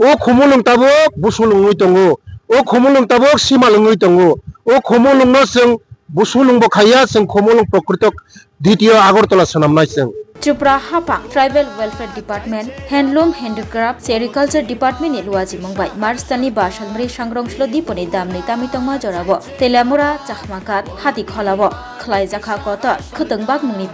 o khomolung tabok busulungui tongo o khomolung tabok simalungui tongo o khomolung no sing busulung bo khaya sing khomolung prokritok দ্বিতীয় Agartala sonamnai sing Tripura Hapang Tribal Welfare Department Handloom Handicraft Agriculture Department ni luaji mongbai Marstani Bashalmri Sangrongshlo diponi damni tami tongma jorabo Telamura Chahmakat Hati Kholabo Khlai Jakha Kotor Khotongbak mungni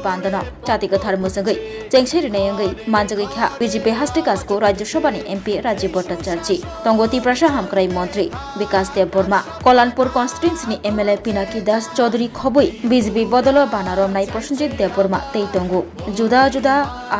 banda no Chati Kathar Musangai Jengsheri Nayangai Manjagai Kha BJP Hastikasko Rajya Sabha ni MP Rajiv Bhattacharya Tongoti Prasha Hamkrai Mantri Vikas Dev Burma Kolanpur Constituency ni MLA Pinaki Das Chaudhary Khobui BJP Bodolo Banarom Nai Prosenjit Dev Burma Teitongu Juda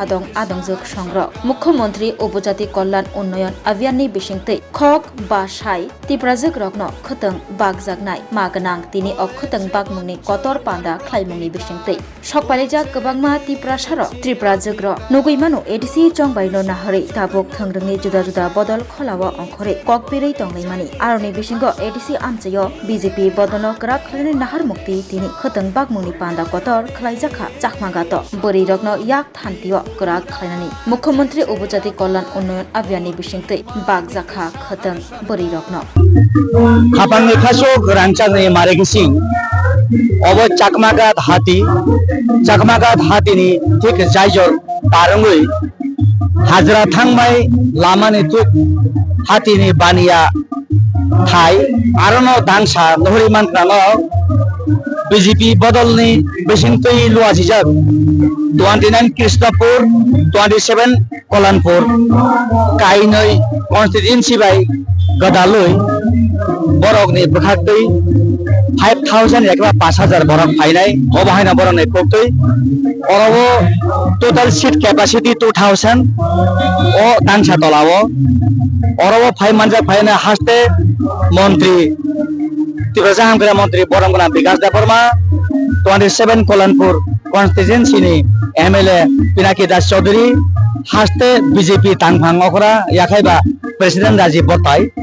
Adong Jok Sangro Mukhyamantri Upojati Kollan Unnoyon Abhiyan ni Bisingtei Khok Bashai Tiprajak Rokno Khotong Bagjaknai Maganang Tini Khotong Bag Mungni Kotor Panda Khlai Mungni Bisingtei Sokpalijak Kabangma Tiprasaro Triprajak Ro Nuguimano ADC Chongbaino Nahari Tabok Thangrangni Juda Bodol Kholawa Ongkhore Kokpirei Tonglaimani Aroni Bisingo ADC Amchayo BJP Bodono Krak Khlani Nahar Mukti Tini Khotong Bag Mungni Panda Kotor Khlaijakha Chakmagato Bori Rokno Yak Thantio Krak Khlainani Mukhyamantri Upojati Kollan Unnoyon Abhiyan ni Bisingtei Bagjakha Khotong Bori Rokno Hapangni Khasok Rangchakni Maregising Obo Chakmagat Hati ni Thik Jaijor Tarungui Hajra Thangbai Lamani Tuk Hati ni Baniya Thai Arono Dangsa Nohri Mankrano BJP Bodolni Bisingtei Luajijak 29 Krishnapur 27 Kolanpur Kainoi Constituency by Gadaloi Borokni Bukhatei 5,000 ekra 5,000 borok phainai obahaina borok nei koktoi orobo total seat capacity 2,000 o dangsa tolao orobo phai manja phaina haste mantri Tiprasa Hamkrai Mantri Boromgona Vikas Dev Burma 27 Kolanpur constituency ni MLA Pinaki Das Chaudhary haste BJP Tangphang Okra yakhaiba President Rajiv Bhattacharya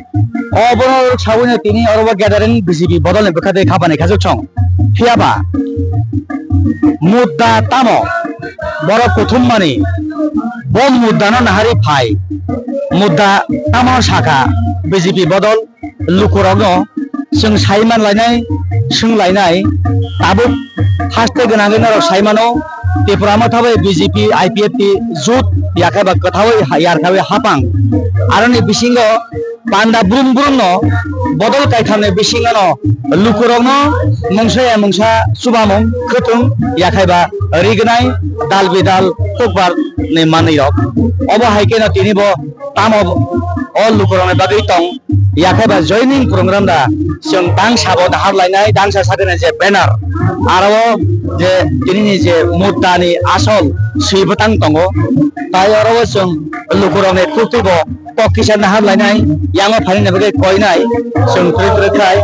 Obor Chawune Tini Orobo gathering BJP Bodolni Bukhatei Khapani Khajok Chong Phiaba Mudda Tamo Boro Kuthumani Bom Muddano Nahari Phai Mudda Tamo Shaka BJP Bodol Lukurogno Sing Saiman Lainai Sing Lainai Tabuk Haste Ganagena Saimano Tripura Thabai BJP IPFT Jut Yakhaiba Kathawai Yarkhawi Hapang Aroni Bisingo Panda Brum no Bodol Kaikhamne Bisingano Lukurogno Mungsa Subamong Khutung Yakhaiba Rignai Dal Bidal Tukbar ne Manirok Obo Haikena Tinibo Tamo all Lukurone Bagui Tong Yakhaiba joining program da Sing Dang Sabo da Harlainai Dangsa Sakene je banner Arabo je Tinini je Muddani Asol Sibutang Tongo Tai Arabo Sing Lukurone Kutubo Kisan Nahar Lainai Yango Phaina Bagai Koinai Sing Trikai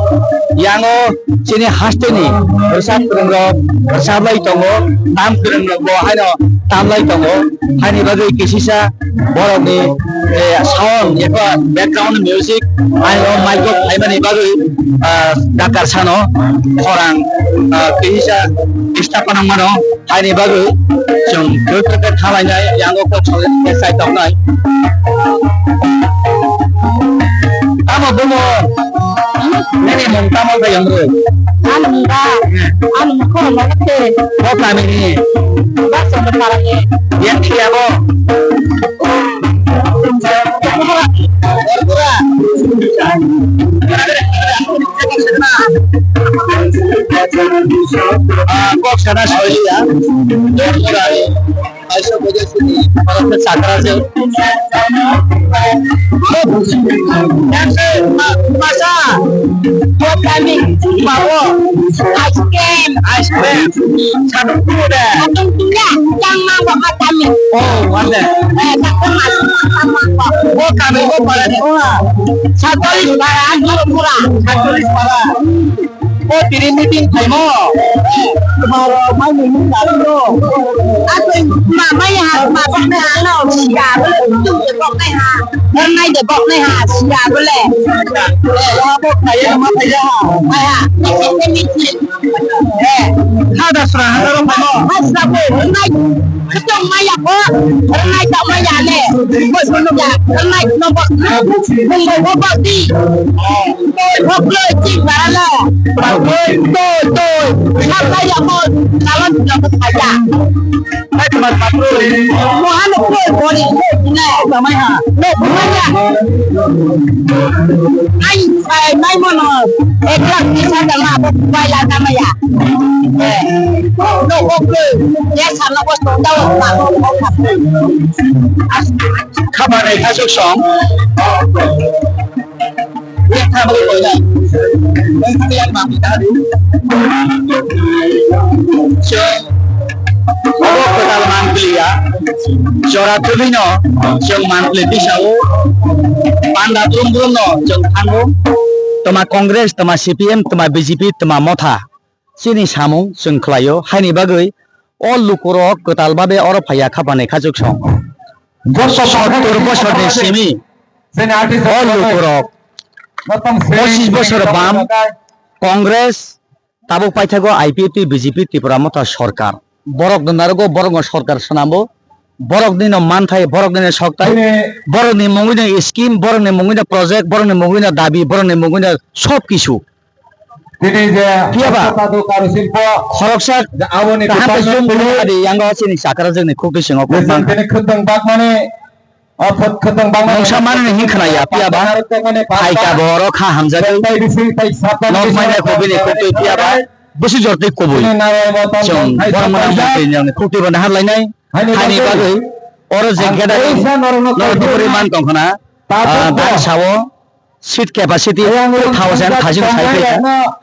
Yango Chini Hasteni Resap Kurungro Sablai Tongo Nam Kurungro Go Haino Tamlai Tongo Hani Bagai Kisisa Borokni sound yakwa background music ayo micro Haimani Bagai Dakar Sano Khorang Kisisa Istapana Mano Hani Bagai Sing Trikai Thalainai Yango Ko Sai Tongnai Tamo Bumo Nene Mong Tamo Bayang Ru Anu Ko Lokte Ko Kami ni Baso Parangye Yang Kiabo Kok sana Solia Dormurai Aisyah Boja Sini Para Sakra se Masa Kok kami Bawa Ice cream Satu kuda Yang mau kami Oh ada Oh kami oh pada ni Satu lis para murah Satu lis para Oh tiri meeting thay mo Maro mai mình đã lo mà mấy hà mà con này hà nào xìa với tụi bọc này hà hôm nay để bọc này hà xìa với lẹ bọc này mà thấy ra hà hà Hada surah hada rumah. Hada boleh. ketong maya ko. Renai tak maya le. Bos menung ya. Renai nombor. Nombor nombor di. Tôi lời chị bà là bà ơi tôi sao đây là một là một phải trả Hai teman patrol. mau anu tôi đi nè Apa mai ha? nè mana anh mai mana ekrak bisa sama bay là nama ya no ok ya sama bos tahu tak Khabane khajok song. Lihat tha bagi boleh. Yang bagi tadi. Abo pedal mangklia. Jora tubino jong mangkli disau. Panda turun no jong tanggo. Tama Kongres, tama CPM, tama BJP, tama Motha. Sini samung jong khlayo haini bagai all lukuro ketal babe oro phaya khabane khajok song. 70 বছরের semi all লুকুরক 25 বছর বাম কংগ্রেস তাবো পাইথাগো IPFT BJP Tripura মতো সরকার বরক দনারগো বরং সরকার শোনাবো বরক দিন মানথাই বরক দিনের সক্তাই বরক নি মঙ্গিনা scheme বরক নি মঙ্গিনা প্রজেক্ট বরক নি মঙ্গিনা দাবি বরক নি মঙ্গিনা সব কিছু তিনি যে কিয়াবা কারুশিল্প খরকসা আবনি তাহাতে জুম আদি ইয়াঙ্গা সিনি সাকারা जोंनि खुबि सिङाव তিনি খতং বাক মানে অফত খতং বাক নংসা মানে হিখনায়া পিয়াবা ফাইকা बर खा हामजागै তাই দিছি তাই সাতন Nok mainnya kopi ni kopi piaba besi jorti kopi. Jom orang mana mungkin yang kopi bandar lainnya. Hani bagai orang jengkel dari nol diberiman kongkona dan sawo seat capacity 1000 thajin saja.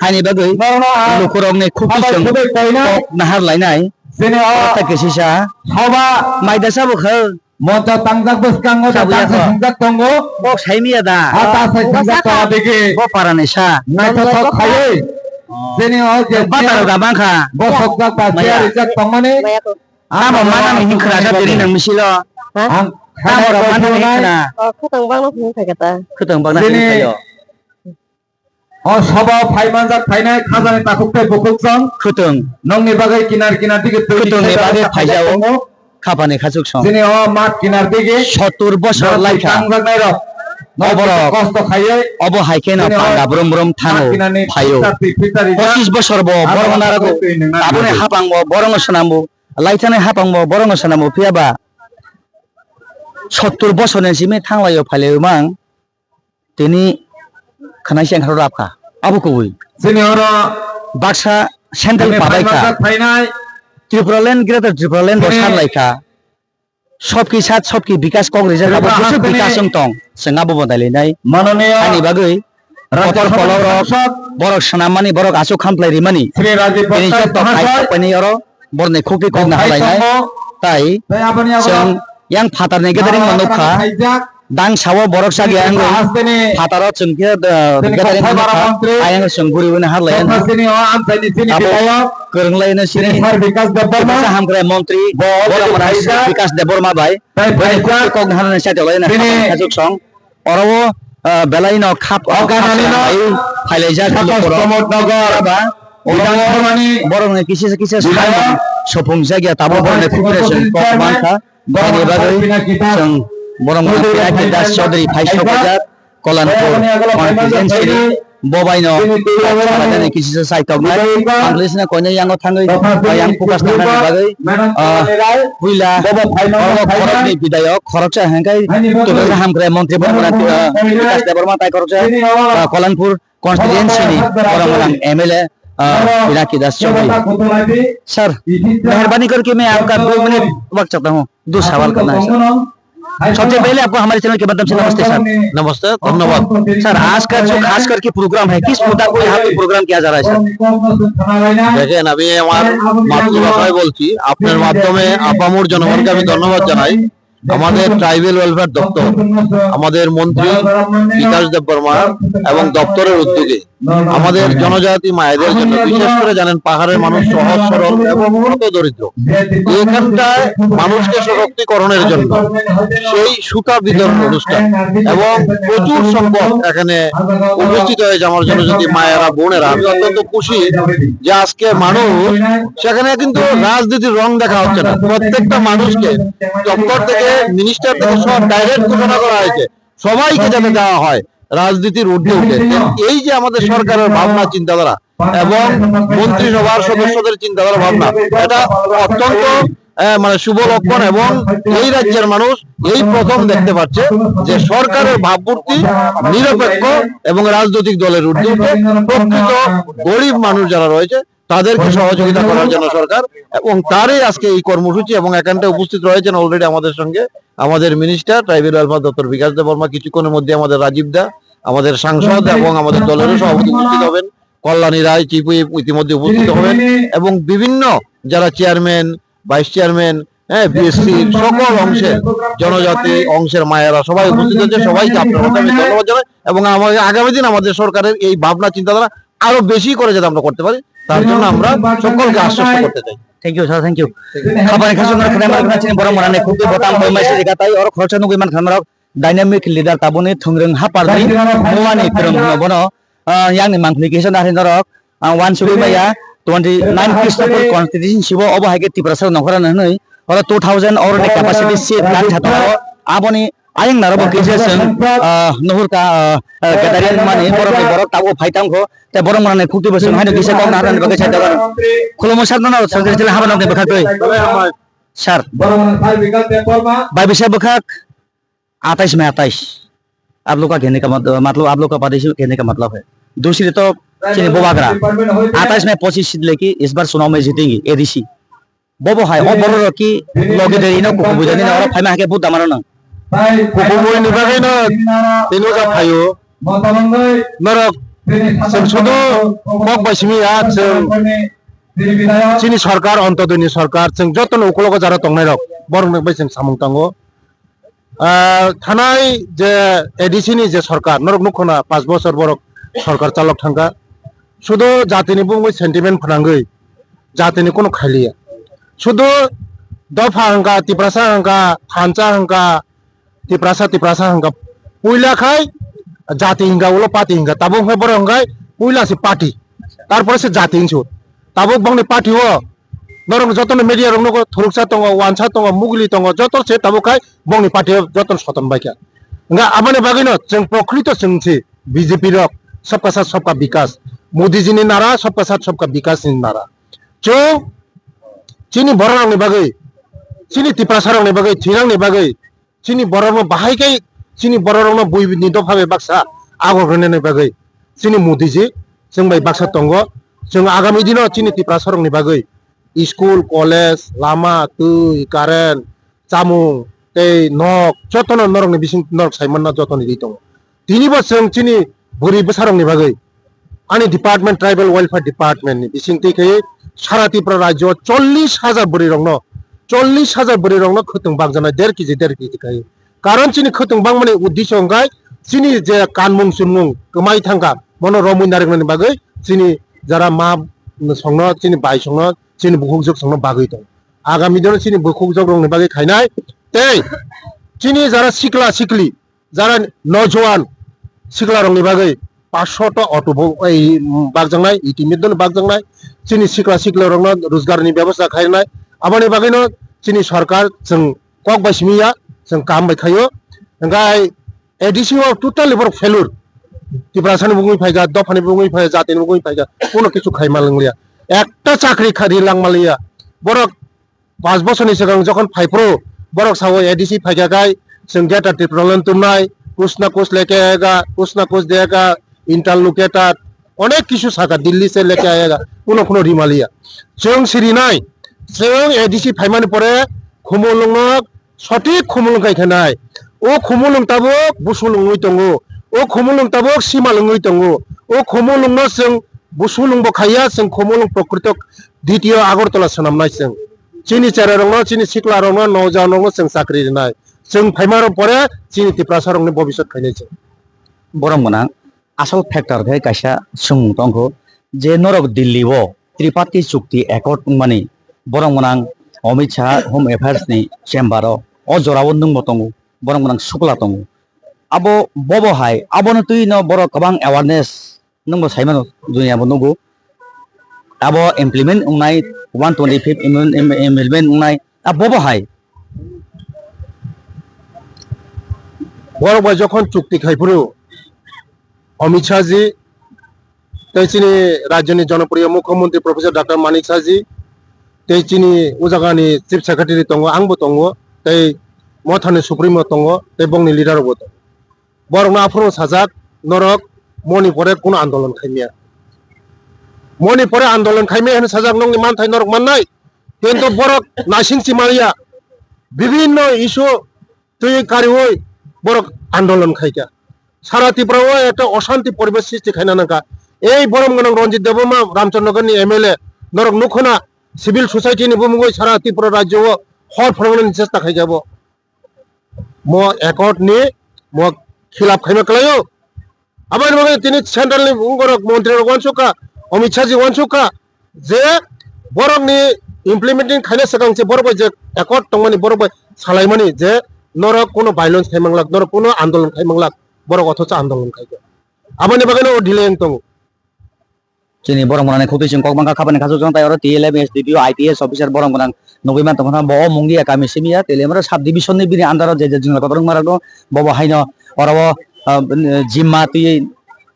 Hani bagai lukurong ni kopi jom nahar lainnya. তিনি Tak kesisa. সবা Maida sabu khel. মত তাংজাক বসকাঙ্গ তাংজাক সংজাক তঙ্গ Bok saya mi ada. আতা সাই সংজাক তা দেখে Bok paranesa. নাই তো সব খায় তিনি ও যে Batar gabang kah. বসক জাক তা সিয়ার জাক তং মানে Ama mana nih kerasa diri nang misilo. আং Ama orang mana nih kena. ketong bang nó phải kata Keteng bang nasi Sini. kayo. ও সবা ফাইমানজাক ফাইনাই খাজানে তাকুকতে বকুকজন Keteng. নংনি বাগাই কিনার কিনার দিকে তৈরি Keteng ni bagai faijao. Kapane khajok song. তিনি ও মাঠ কিনার দিকে 70 বছর লাইকা. তাংজাক নাই রক Oborok. কষ্ট খাইয়ে Obo haike na panda brom brom thano phayo. 25 বছর bo borong narago. Abone hapang bo borong sanambo. Laitane hapang bo borong sanambo piaba. 70 বছরের সিমে থাংলাयो ফাইলেও মাং. Tini khanai siang harap ka. Abu koi. তিনি ওর Baksa sendal pabaika. ফাইনাই Tripuraland greater Tripuraland bosan laika. Sobki sat sobki bikas kongres abo busu bikas tong. Sengabo bodali nai. মাননীয় Ani bagai. Kotor kolorok. Borok senamani borok asuk khamplai rimani. Shri Rajib Ini Basak cetok kai pani oro. Borne khoki kok na halai nai. Tai. তাই আপনি Seng yang fatar ne gathering manukha. Dang sawo borok sagi ang আসবেনে fataro chungke gathering manukha. Ayang sengguri wena halai. তিনি ও আমসাইনি তিনি Abo বিধায়ক kereng lain sini. Sir বিকাশ Debbarma Kita ham kira menteri. Borok merais Vikas Deborma bai. তাই ভাইজা Kok nahan sa jolai na Sini. kajuk song. Oro belai no khap Organalino. Phaileja সাতশ নগর ba. বিধানসভানি Borok ne kisi kisi Bidaya. sopung jaga tabo borne preparation kok manka. Bani bagai song borong pihak kita Chaudhary Phaisho Bajat Kolanpur constituency bobai no ada kisi sai tok na English na konya yang thangai yang fokus na bagai Puila খরচ নেই বিধায়ক খরচ হ্যাঙ্গাই তোকে হামগ্রে মন্ত্রী বর্মনা বিকাশ দেববর্মা তাই খরচ Kalyanpur constituency নি বরমরাং MLA Ellaquai दास Chaudhary sir मेहरबानी करके मैं आपका 2 मिनट वक्त चाहता हूँ 2 सवाल करना है सर सबसे पहले आपको हमारे चैनल के माध्यम से नमस्ते सर नमस्ते धन्यवाद सर आज का जो खास करके प्रोग्राम है किस मुद्दा को यहाँ पे प्रोग्राम किया जा रहा है सर দেখেন আমি আমার মাতৃভাষায় বলছি আপনার মাধ্যমে আপামর জনগণকে আমি ধন্যবাদ জানাই আমাদের ট্রাইবেল ওয়েলফেয়ার দপ্তর আমাদের মন্ত্রী বিকাশ দেববর্মা এবং দপ্তরের উদ্যোগে আমাদের জনজাতি মায়েদের জন্য, বিশেষ করে জানেন পাহাড়ের মানুষ সহজ সরল এবং অত দরিদ্র, এখানটায় মানুষকে সশক্তিকরণের জন্য সেই সুতা বিতরণ অনুষ্ঠান এবং প্রচুর সংখ্যক এখানে উপস্থিত হয়েছে আমার জনজাতি মায়েরা বোনেরা। আমি অত্যন্ত খুশি যে আজকে মানুষ সেখানে কিন্তু রাজনীতির রং দেখা হচ্ছে না, প্রত্যেকটা মানুষকে দপ্তর থেকে মিনিস্টার থেকে সব ডাইরেক্ট ঘোষণা করা হয়েছে সবাইকে যাতে দেওয়া হয় রাজনীতির ঊর্ধ্বে উঠে। এই যে আমাদের সরকারের ভাবনা চিন্তাধারা এবং মন্ত্রিসভার সদস্যদের চিন্তাধারা ভাবনা, এটা অত্যন্ত মানে শুভ লক্ষণ এবং এই রাজ্যের মানুষ এই প্রথম দেখতে পাচ্ছে যে সরকারের ভাবমূর্তি নিরপেক্ষ এবং রাজনৈতিক দলের ঊর্ধ্বে উঠে প্রকৃত গরিব মানুষ যারা রয়েছে তাদেরকে সহযোগিতা করার জন্য সরকার, এবং তারই আজকে এই কর্মসূচি। এবং এখানটা উপস্থিত রয়েছেন অলরেডি আমাদের সঙ্গে আমাদের মিনিস্টার ট্রাইবেল ওয়েলফেয়ার দপ্তর বিকাশ দেব বর্মা, কিছুক্ষণের মধ্যে আমাদের রাজীব দা, আমাদের সাংসদ এবং আমাদের দলেরও সভাপতি উপস্থিত হবেন, কল্যাণী রায় চিফ হুইপ ইতিমধ্যে উপস্থিত হবেন, এবং বিভিন্ন যারা চেয়ারম্যান ভাইস চেয়ারম্যান বিএসসি সকল অংশের জনজাতি অংশের মায়েরা সবাই উপস্থিত হচ্ছে। সবাইকে আপনার মধ্যে আমি ধন্যবাদ জানাই এবং আমাদের আগামী দিন আমাদের সরকারের এই ভাবনা চিন্তাধারা আরো বেশি করে যাতে আমরা করতে পারি তার জন্য আমরা সকলকে আশ্বস্ত করতে চাই। Thank you, sir. Thank you. Kapan kaso na kaya mga chini borong marane kutu botang boy mai sidi katai or khorcha nu man khamara dynamic leader tabone thungreng hapar ni moani krong no bono yang ni manglication na hinarok one suri maya 29 Christopher constitution sibo obo hage tiprasa nokora na noi or 2000 or ne capacity seat lan thata aboni ayang narabo kejesen nuhur ka gadarian mani borok tabo phaitang ko te borong marane kutu besun haino kisa kong naran bagai sa dagan kholomo sar na sarjari jela haban ne bakha koi sar bai bisa bakha 28 में 28 आप लोग का कहने का मतलब आप लोग का पार्टी कहने का मतलब है। दूसरी तो चीनी बोबागरा 28 में 25 सीट लेके इस बार चुनाव में जीतेंगे एडीसी बोबो है और बोलो कि लोग इधर इनो को बुझाने ना और फाइमा के बहुत दामरो ना कुकुमोय निबागै ना तेनो जा फायो नरक जों सुदु कक बाइसिमिया जों चीनी सरकार अन्तदयनि सरकार जों जतन उकलग जारा तंनाय रक बरंग बाय जों सामुं तांगो थानाय जे एडीसी नि जे सरकार नरक नुखना 5 बছর बरक सरकार चालक थांगा शुधु जातिनि बुंगै सेन्टिमेन्ट फनांगै जातिनि कोनो खालिया शुधु दफा हंगा तिप्रासा हंगा थानचा हंगा तिप्रासा हंगा पुइला खाय जाति हिंगा उलो पार्टी हिंगा ताबो है बर हंगाय पुइला से पार्टी तारपर से जाति हिंसु ताबो बंगनि पार्टी हो नरम जतन मीडिया रंग थुरुकसा तंग वानसा तंग मुगली तंग जत से ताबो खाय बंगनि पार्टी जतन सतन बायका हंगा आबानि बागैनो जों प्रकृत जोंसि बीजेपी रक सबका साथ सबका विकास मोदी जी ने नारा सबका साथ सबका विकास नि नारा जो चीनी बरंग नि बागै चीनी तिप्रासारंग नि बागै थिरंग नि बागै चीनी बरंग बाहायकै चीनी बरंग बुइ नि दफाबे बाक्सा आगर होने बागै चीनी मोदी जी जों बाय बाक्सा तंग जों आगामी दिनाव चीनी तिप्रासारंग नि बागै स्कूल कलेज लामा तुई कारेन्ट जामुं दै नक जतन नरंनि बिसिं नरक साइमन जतन रि दं दिनिबो जों चीनी बुरि बसारंनि बागै आनि डिपार्टमेंट ट्राइबल वेलफेयर डिपार्टमेंट नि बिसिं दैखै सारा त्रिपुरा राज्य 40,000 बुरि रंनो 40,000 बुरि रंनो खतुं बागजानाय 1.5 केजि खायो कारण चीनी खतुं बां माने उद्देश्य अंगाय चीनी जे कानमुं सुनमुं गमाय थांगा मनो रमुइ नारेंनि बागै चीनी जारा मा संनो चीनी बाय संनो चीनी बुखुजोग संनो बागै दं आगामी दिन चीनी बुखुजोग रंनि बागै खायनाय ते चीनी जारा सिकला सिकली जारा नौजवान सिकला रंनि बागै 500 टा अटो बागजांनाय इटिमिदन बागजांनाय चीनी सिकला सिकला रंनो रोजगारनि व्यवस्था खायनाय आबानि बागैनो चीनी सरकार जों कक बाइसिमिया जों काम बायखायो ओंगाय एडीसी अफ टोटाली बर फेलुर तिप्रासानि बुंगै फायगा दफानि बुंगै फायगा जातिनि बुंगै फायगा कोनो किछु खायमा लोंलिया एकटा चाकरि खारि लांमालिया बरक 5 বছরनि सिगां जखन फाइप्रो बरक सावो एडीसी फायगागाय जों गेटा टिप्रालन तुमनाय कुसना कुस लेके आएगा कुसना कुस देगा इंटरलोकेटर अनेक किछु साका दिल्ली से लेके आएगा कोनो रिमालिया जों सिरिनाय जों एडीसी फाइमानि परे खुमुलुंग सঠিক खुमुलुंग गायखानाय ओ खुमुलुंग ताबो बुसुलुंगै दङो ओ खुमुलुंग ताबो सिमालुंगै दङो ओ खुमुलुंग जों बुसुलुंग बखाया जों खुमुलुंग प्रकृत द्वितीय आगरतला सनामनाय जों चीनी चारारंग चीनी सिकलारंग नौजानंग जों साख्रि दिनाय जों फाइमार परे चीनी तिप्रासारंनि भबिष्यत खायनाय जों borong mana আসল ফ্যাক্টর হে কাইসা সুং তংखौ যে নরক দিল্লি ও ত্রিপাঠি চুক্তি একট মানে বরং মনাং অমিত শাহ হোম এফেয়ার্स नि চেম্বার অ জরাবো নুংবো তঙ্গো বরং মনাং Shukla তঙ্গো abo bobo hai abo no tui no borok kabang awareness nungbo saimano dunia bo nugo abo implement ungnai 125 implement ungnai bobo hai বড় ভাই যখন চুক্তি খাইপুরু অমিত শাহজি তেচিনি রাজ্যনি জনপ্রিয় মুখ্যমন্ত্রী প্রফেসর ডক্টর মানিক শাহজি তেচিনি উজাগানি চিফ সেক্রেটারি দङ आंबो दङ तै मथानि सुप्रिमो दङ तै बंनि लिडारबो दङ बरं आफरो साजाक नरक मणिपुरे কোনো आंदोलन खाइमिया मणिपुरे आंदोलन खाइमिया होनो साजाक नंनि मानथाय नरक माननाय কিন্তু বরক নাসিংসি মারিয়া বিভিন্ন ইস্যু তুই কারিওই বরক আন্দোলন খাইকা সারা ত্রিপুরাও একটা অশান্তি পরিবেশ সৃষ্টি খাইনা নাকা এই বরম গণং রঞ্জিত দেবমা রামচন্দ্রগড়নি এমএলএ নরক নুখনা সিভিল সোসাইটিনি বুমুগৈ সারা ত্রিপুরা রাজ্য হর ফরংনি চেষ্টা খাই যাব ম একটনি ম খিলাফ খাইমা কলাयो আবার মগে তিনি সেন্ট্রালনি বরক মন্ত্রী ওয়ানসুকা অমিত শাহজি ওয়ানসুকা যে বরকনি ইমপ্লিমেন্টিং খাইনা সগাংছে বরক যে একট তংমানি বরক সালাইমানি যে নরক কোনো ভাইলেন্স খাইমাংলাক নরক কোনো আন্দোলন খাইমাংলাক বরক অথচ আন্দোলন খাইকে আবানি বাগানে ও ডিলেং দङ जोंनि बरं मनानै खौथै जों ककबांगा खाबानि खाजो जों तायरो टिएलएम एसडीपीओ आईपीएस अफिसार बरं मनां नबैमान तमना बो मुंगिया कामि सिमिया टेलेमरा साब डिविजननि बिनि आन्दाराव जे जों कतरं मारा दं बबो हाइनो अराव जिम्मा तुइ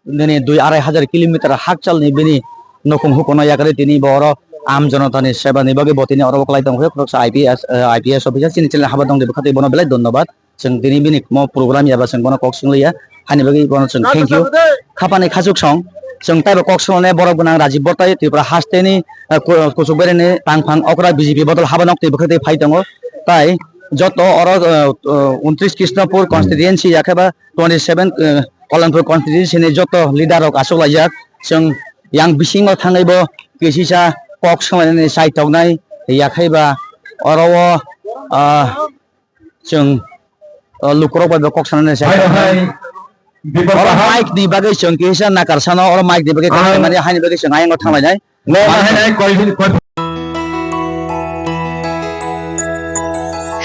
दिनै 2-2.5 किलोमिटार हाकचालनि बिनि नखुं हुकनो याकरे तिनि बर आम जनतानि सेबानि बागे बतिनि अराव क्लाइ दं ख्रक्सा आईपीएस अफिसार सिनि चेनेल हाबा दं दे खातै बनो बेलाय धन्यबाद जों दिनै बिनि म प्रोग्राम याबा जों बनो कक्सिंलैया हानि बागे बनो जों थैंक यू खापानि खाजुक सं जों ताइबो कक्सलने बरक गोनां राजीव बर्ताय त्रिपुरा हास्टेनि कुसुबेरेनि पांफां अकरा बीजेपी बदल हाबानक त्रिपुरा खातै फाइ दङ ताइ যত অর 29 কৃষ্ণপুর কনস্টিটুয়েন্সি याखेबा 27 कल्याणपुर कनस्टिट्युएन्सिनि যত লিডারক আসলাইজাক जों yang बिसिङाव थाङैबो केसिसा कक समायनानि साइटआवनाय याखेबा अराव जों लुकराव बाय कक सानानै साइटआव और माइक नि बागै जों केसिसा नाकारसानो और माइक नि बागै खामानि हानि बागै जों आयंगाव थांलायनाय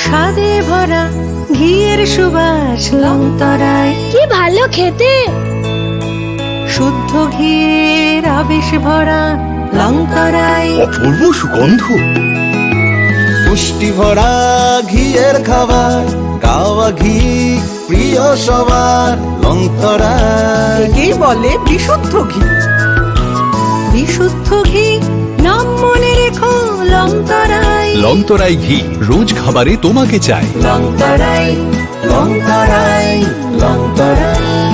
স্বাদে ভরা ঘিয়ের সুবাস লংতরায় কি ভালো খেতে শুদ্ধ ঘিয়ের আবেশ ভরা লংতরায় অপূর্ব সুগন্ধ পুষ্টি ভরা ঘিয়ের খাবার গাওয়া ঘি প্রিয় সবার লংতরায় একেই বলে বিশুদ্ধ ঘি বিশুদ্ধ ঘি নাম মনে রেখো লংতরায় লংতরাই ঘি রোজ খাবারে তোমাকে চাই লংতরায় লংতরায় লংতরায়